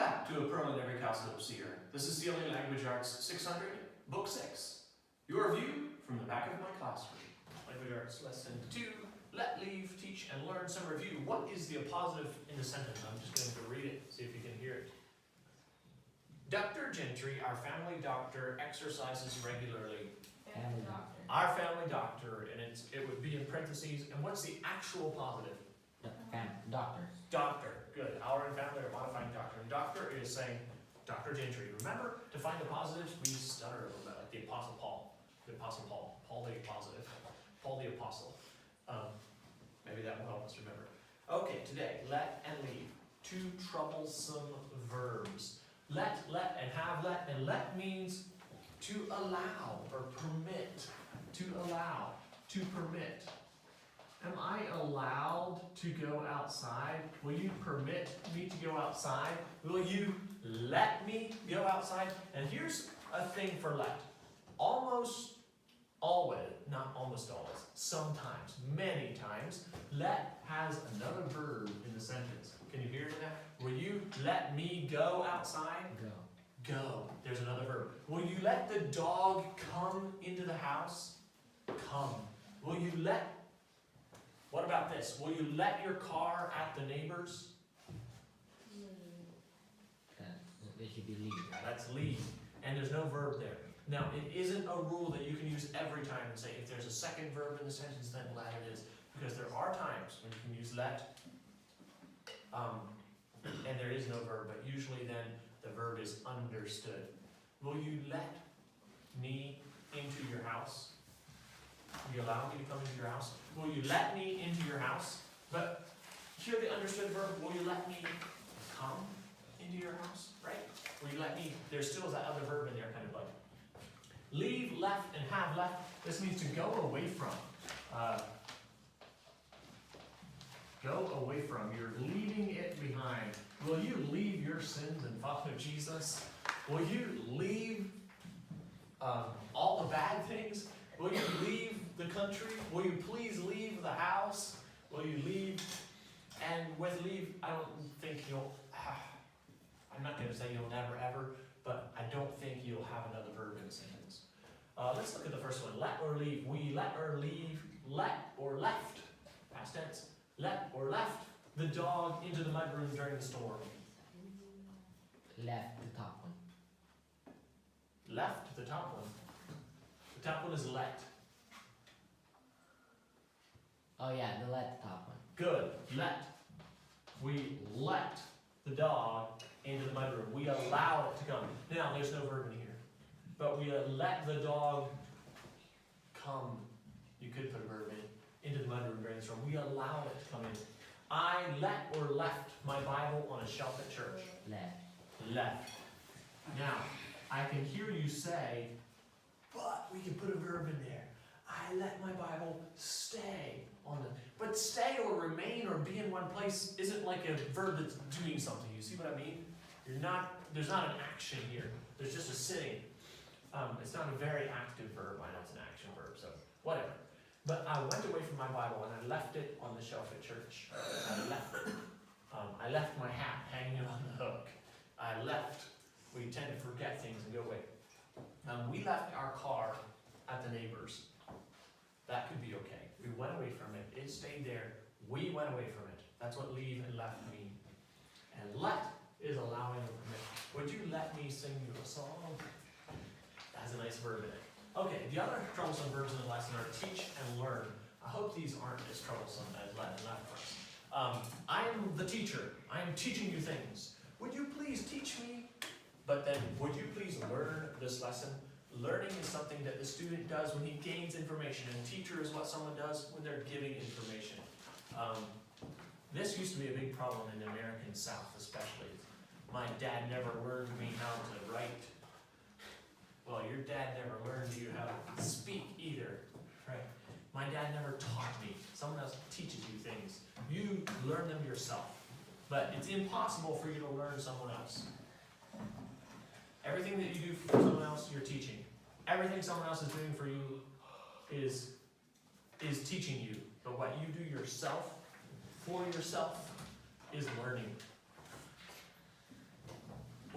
back to A Preliminary Cowslip Seer. This is CLE Language Arts 600, Book 6. Your view from the back of my classroom. Language Arts Lesson 2, Let, Leave, Teach, and Learn. Some review. What is the appositive in the sentence? I'm just going to read it, see if you can hear it. Dr. Gentry, our family doctor, exercises regularly. Family doctor. Our family doctor, and it would be in parentheses. And what's the actual positive? Doctor. Doctor. Good. Our and family are modifying doctor. And doctor is saying Dr. Gentry. Remember, to find the positives, we stutter a little bit, like the Apostle Paul. The Apostle Paul. Paul the positive. Paul the Apostle. Maybe that will help us remember. Okay, today, let and leave. Two troublesome verbs. Let, and have let. And let means to allow or permit. To allow. To permit. Am I allowed to go outside? Will you permit me to go outside? Will you let me go outside? And here's a thing for let. Almost always, not almost always, sometimes, many times, let has another verb in the sentence. Can you hear that? Will you let me go outside? Go. Go. There's another verb. Will you let the dog come into the house? Come. Will you let... What about this? Will you let your car at the neighbor's? It should be leave. That's leave. And there's no verb there. Now, it isn't a rule that you can use every time and say, if there's a second verb in the sentence, then let it is. Because there are times when you can use let, and there is no verb, but usually then the verb is understood. Will you let me into your house? Will you allow me to come into your house? Will you let me into your house? But here the understood verb, will you let me come into your house? Right? Will you let me, there still is that other verb in there, kind of like. Leave, left, and have left. This means to go away from. Go away from. You're leaving it behind. Will you leave your sins and follow Jesus? Will you leave all the bad things? Will you leave the country? Will you please leave the house? Will you leave? And with leave, I don't think you'll, I'm not going to say you'll never ever, but I don't think you'll have another verb in the sentence. Let's look at the first one. Let or leave. We let or leave, let or left, past tense, let or left the dog into the mudroom during the storm. Left the top one. Left the top one. The top one is let. Oh yeah, the let top one. Good. Let. We let the dog into the mudroom. We allow it to come. Now, there's no verb in here. But we let the dog come. You could put a verb in. Into the mudroom during the storm. We allow it to come in. I let or left my Bible on a shelf at church. Left. Left. Now, I can hear you say, but we can put a verb in there. I let my Bible stay on the... But stay or remain or be in one place isn't like a verb that's doing something. You see what I mean? There's not an action here. There's just a sitting. It's not a very active verb. I know it's an action verb, so whatever. But I went away from my Bible and I left it on the shelf at church. I left it. I left my hat hanging on the hook. I left. We tend to forget things and go away. We left our car at the neighbor's. That could be okay. We went away from it. It stayed there. We went away from it. That's what leave and left mean. And let is allowing or permit. Would you let me sing you a song? That's a nice verb in it. Okay, the other troublesome verbs in the lesson are teach and learn. I hope these aren't as troublesome as let and left for us. I am the teacher. I am teaching you things. Would you please teach me? But then, would you please learn this lesson? Learning is something that the student does when he gains information, and teacher is what someone does when they're giving information. This used to be a big problem in the American South, especially. My dad never learned me how to write. Well, your dad never learned you how to speak either, right? My dad never taught me. Someone else teaches you things. You learn them yourself. But it's impossible for you to learn someone else. Everything that you do for someone else, you're teaching. Everything someone else is doing for you is teaching you. But what you do yourself, for yourself, is learning.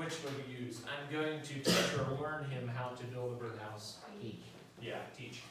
Which will you use? I'm going to teach or learn him how to build a birdhouse. Teach. Yeah, teach.